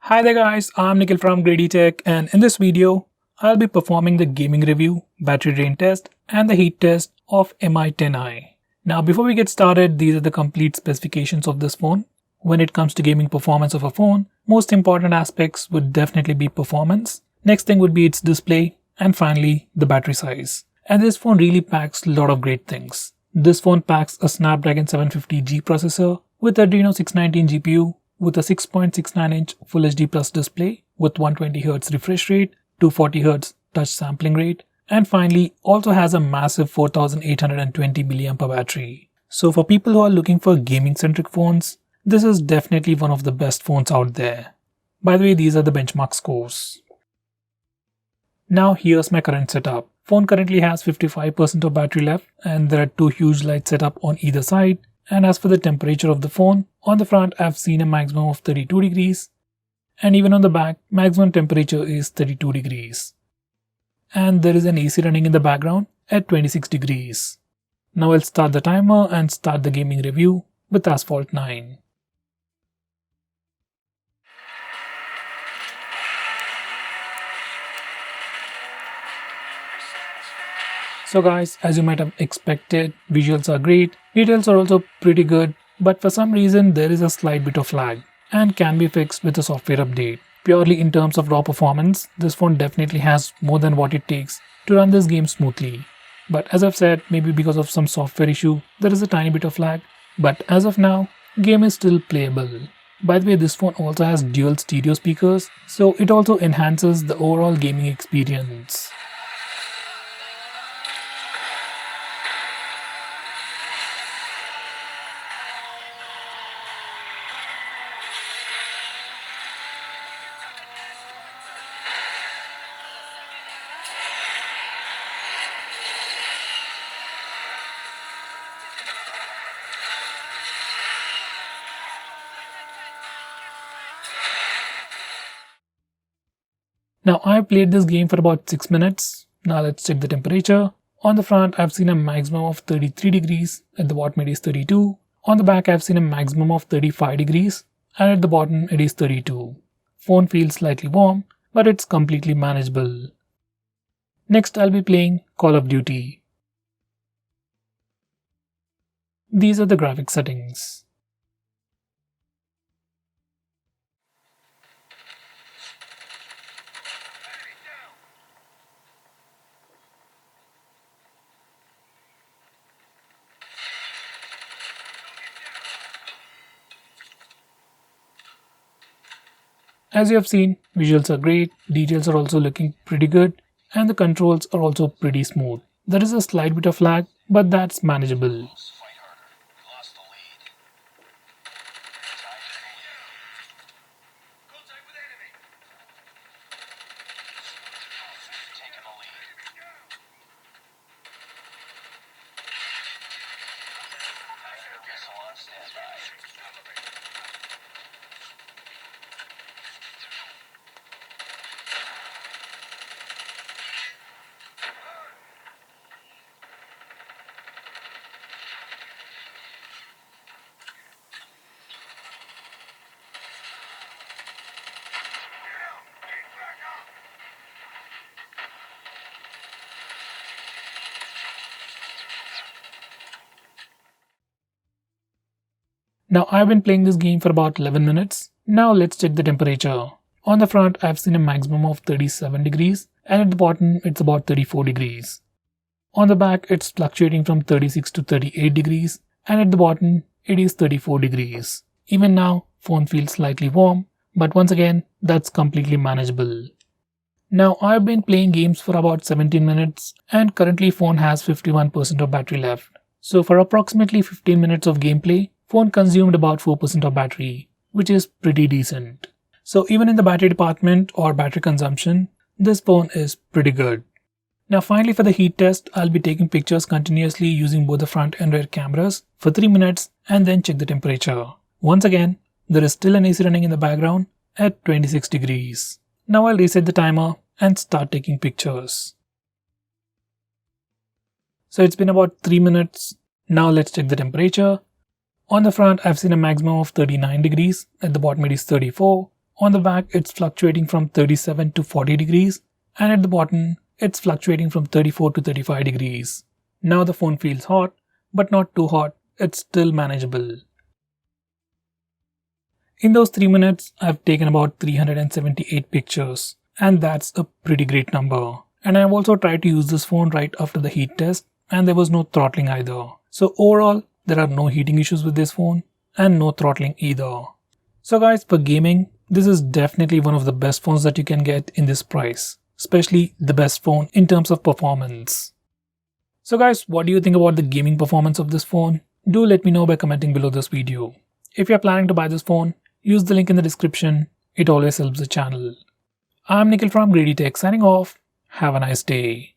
Hi there guys, I'm Nikhil from GreedyTech, and in this video, I'll be performing the gaming review, battery drain test and the heat test of Mi10i. Now before we get started, these are the complete specifications of this phone. When it comes to gaming performance of a phone, most important aspects would definitely be performance. Next thing would be its display, and finally the battery size. And this phone really packs a lot of great things. This phone packs a Snapdragon 750G processor with Adreno 619 GPU with a 6.69-inch Full HD Plus display with 120Hz refresh rate, 240Hz touch sampling rate, and finally also has a massive 4820 mAh battery. So for people who are looking for gaming-centric phones, this is definitely one of the best phones out there. By the way, these are the benchmark scores. Now here's my current setup. Phone currently has 55% of battery left and there are two huge lights set up on either side. And as for the temperature of the phone, on the front I've seen a maximum of 32 degrees and even on the back maximum temperature is 32 degrees. And there is an AC running in the background at 26 degrees. Now I'll start the timer and start the gaming review with Asphalt 9. So guys, as you might have expected, visuals are great, details are also pretty good, but for some reason there is a slight bit of lag and can be fixed with a software update. Purely in terms of raw performance, this phone definitely has more than what it takes to run this game smoothly. But as I've said, maybe because of some software issue, there is a tiny bit of lag, but as of now, game is still playable. By the way, this phone also has dual stereo speakers, so it also enhances the overall gaming experience. Now I played this game for about 6 minutes. Now let's check the temperature. On the front I've seen a maximum of 33 degrees, at the bottom it is 32. On the back I've seen a maximum of 35 degrees and at the bottom it is 32. Phone feels slightly warm, but it's completely manageable. Next I'll be playing Call of Duty. These are the graphics settings. As you have seen, visuals are great, details are also looking pretty good, and the controls are also pretty smooth. There is a slight bit of lag, but that's manageable. Now I've been playing this game for about 11 minutes. Now let's check the temperature. On the front I've seen a maximum of 37 degrees and at the bottom it's about 34 degrees. On the back it's fluctuating from 36 to 38 degrees and at the bottom it is 34 degrees. Even now phone feels slightly warm, but once again that's completely manageable. Now I've been playing games for about 17 minutes and currently phone has 51% of battery left. So for approximately 15 minutes of gameplay, phone consumed about 4% of battery, which is pretty decent. So even in the battery department or battery consumption, this phone is pretty good. Now finally for the heat test, I'll be taking pictures continuously using both the front and rear cameras for 3 minutes and then check the temperature. Once again, there is still an AC running in the background at 26 degrees. Now I'll reset the timer and start taking pictures. So it's been about 3 minutes. Now let's check the temperature. On the front, I've seen a maximum of 39 degrees. At the bottom, it is 34. On the back, it's fluctuating from 37 to 40 degrees, and at the bottom, it's fluctuating from 34 to 35 degrees. Now the phone feels hot, but not too hot, it's still manageable. In those 3 minutes, I've taken about 378 pictures, and that's a pretty great number. And I've also tried to use this phone right after the heat test, and there was no throttling either. So overall, there are no heating issues with this phone, and no throttling either. So guys, for gaming, this is definitely one of the best phones that you can get in this price, especially the best phone in terms of performance. So guys, what do you think about the gaming performance of this phone? Do let me know by commenting below this video. If you're planning to buy this phone, use the link in the description, it always helps the channel. I'm Nikhil from GreedyTech signing off, have a nice day.